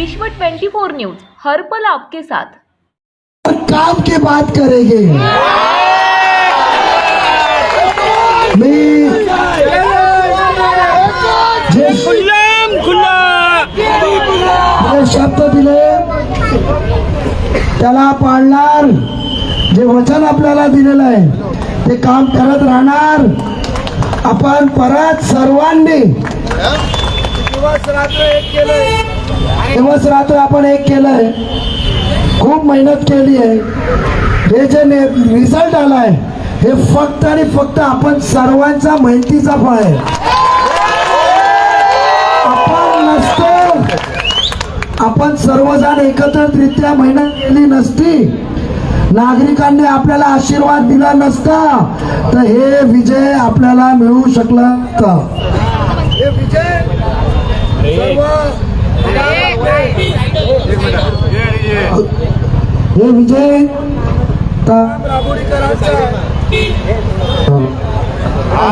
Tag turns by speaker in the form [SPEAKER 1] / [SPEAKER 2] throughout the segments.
[SPEAKER 1] विश्व 24 न्यूज हर पल आपके साथ।
[SPEAKER 2] काम की बात करेंगे। मैं जे शब्द दिले त्याला पाळणार, जे वचन आपल्याला दिलेलं आहे ते काम करत राहणार। आपण परत सर्वांनी दिवस रात्र आपण एक केलंय, खूप मेहनत केली आहे। हे जे रिझल्ट आलाय हे फक्त आणि फक्त आपण सर्वांचा मेहनतीचा फळ आहे। आपण नसतो, आपण सर्वजण एकत्रितरित्या मेहनत केली नसती, नागरिकांनी आपल्याला आशीर्वाद दिला नसता तर हे विजय आपल्याला मिळू शकला नसता। हे विजय हे विजय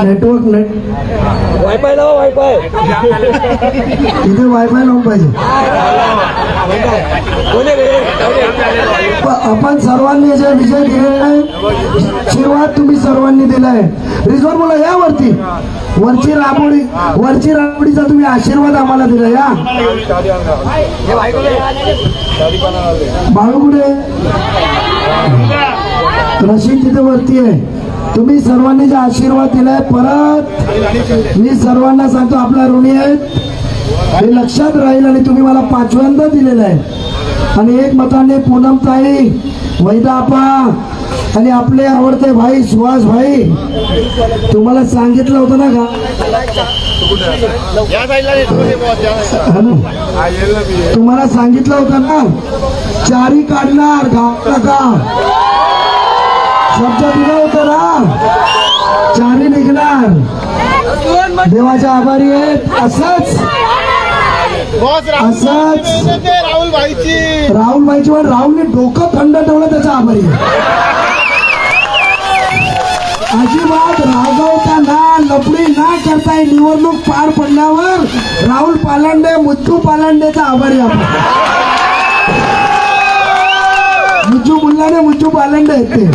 [SPEAKER 2] नेटवर्क वायफाय लावा, वायफाय इथे वायफाय लावून पाहिजे। आपण सर्वांनी जे विजय दिलेला आहे, आशीर्वाद तुम्ही सर्वांनी दिलाय। रिझॉर्ट बोला या वरती, वरची राबोडीचा तुम्ही आशीर्वाद आम्हाला दिला। या बाळूकुडे रशीद तिथे वरती आहे। तुम्ही सर्वांनी जे आशीर्वाद दिलाय, परत मी सर्वांना सांगतो आपला ऋणी आहेत, हे लक्षात राहील। आणि तुम्ही मला 5व्यांदा दिलेलं आहे। आणि एक मताने पूनमताई, वैदापा आणि आपले आवडते भाई सुहास भाई, तुम्हाला सांगितलं होतं ना का, तुम्हाला सांगितलं होतं ना चारी काढणार गाव का, शब्द दिला होता ना, चारी निघणार। देवाच्या आभारी आहेत। असंच राहुल भाईची पण राहुलने डोकं थंड ठेवलं, त्याचा आभारी आहे। अजिबात रागवताना लपडी ना करता निवडणूक पार पडल्यावर राहुल पालांडे, मुच्चू पालांडेचा आभारी आपण। मुच्चू मुल्लाने मुच्चू पालांडे आहेत ते।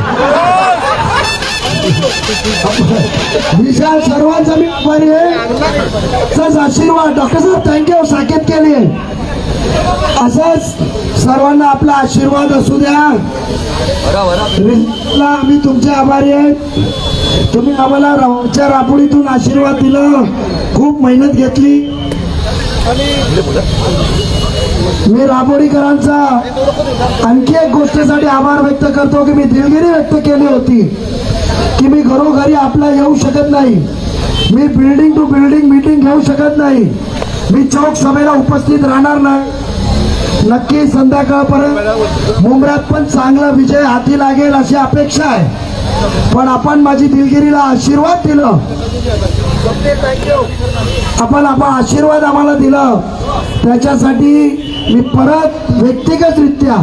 [SPEAKER 2] विशाल सर्वांचा मी आभारी आहे। आशीर्वाद डॉक्टर साहेब थँक्यू, साकेत केली। असंच सर्वांना आपला आशीर्वाद असू द्या। आम्ही तुमचे आभारी आहेत। तुम्ही आम्हाला रावच्या राबोडीतून आशीर्वाद दिला, खूप मेहनत घेतली। मी राबोडीकरांचा आणखी एक गोष्टीसाठी आभार व्यक्त करतो की मी दिलगिरी व्यक्त केली होती की मी घरोघरी आपला येऊ शकत नाही, मी बिल्डिंग टू बिल्डिंग मीटिंग घेऊ शकत नाही, मी चौक सभेला उपस्थित राहणार नाही। नक्की संध्याकाळपर्यंत मुंबईत पण चांगला विजय हाती लागेल अशी अपेक्षा आहे। पण आपण माझी दिलगिरीला आशीर्वाद दिला, आपण आशीर्वाद आम्हाला दिला, त्याच्यासाठी मी परत व्यक्तिगतरित्या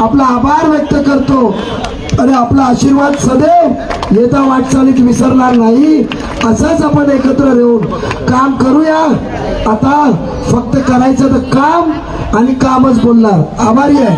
[SPEAKER 2] आपला आभार व्यक्त करतो। आणि आपला आशीर्वाद सदैव येता वाटचालीत विसरणार नाही। असंच आपण एकत्र राहून काम करूया। आता फक्त करायचं तर काम, आणि कामच बोलणार। आभारी आहे।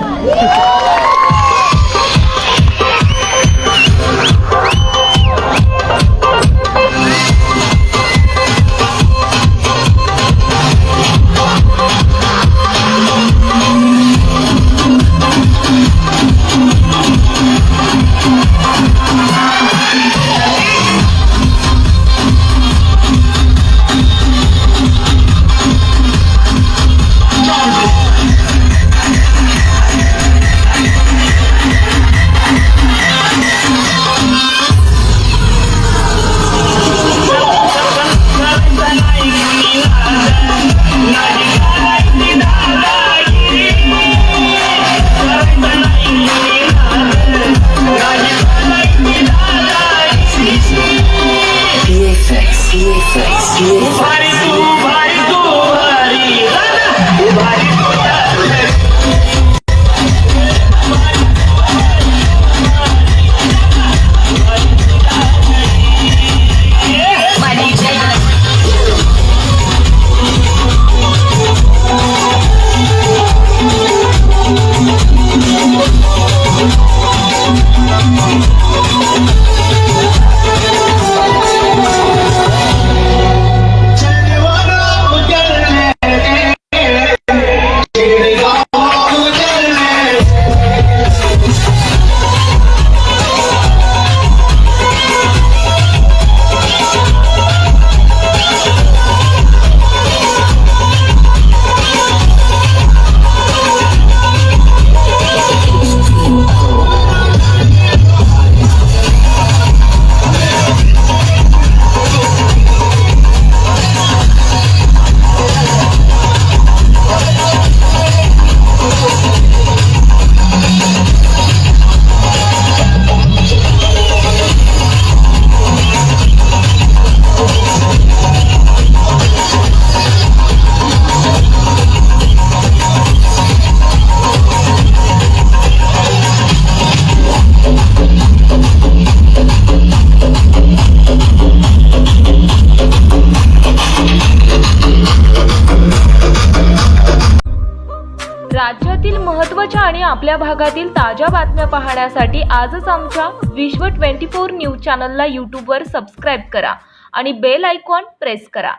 [SPEAKER 1] राज्यातील महत्त्वाच्या आणि आपल्या भागातील ताज्या बातम्या पाहण्यासाठी आजच आमच्या विश्व 24 न्यूज चॅनलला यूट्यूबवर सबस्क्राईब करा आणि बेल आयकॉन प्रेस करा.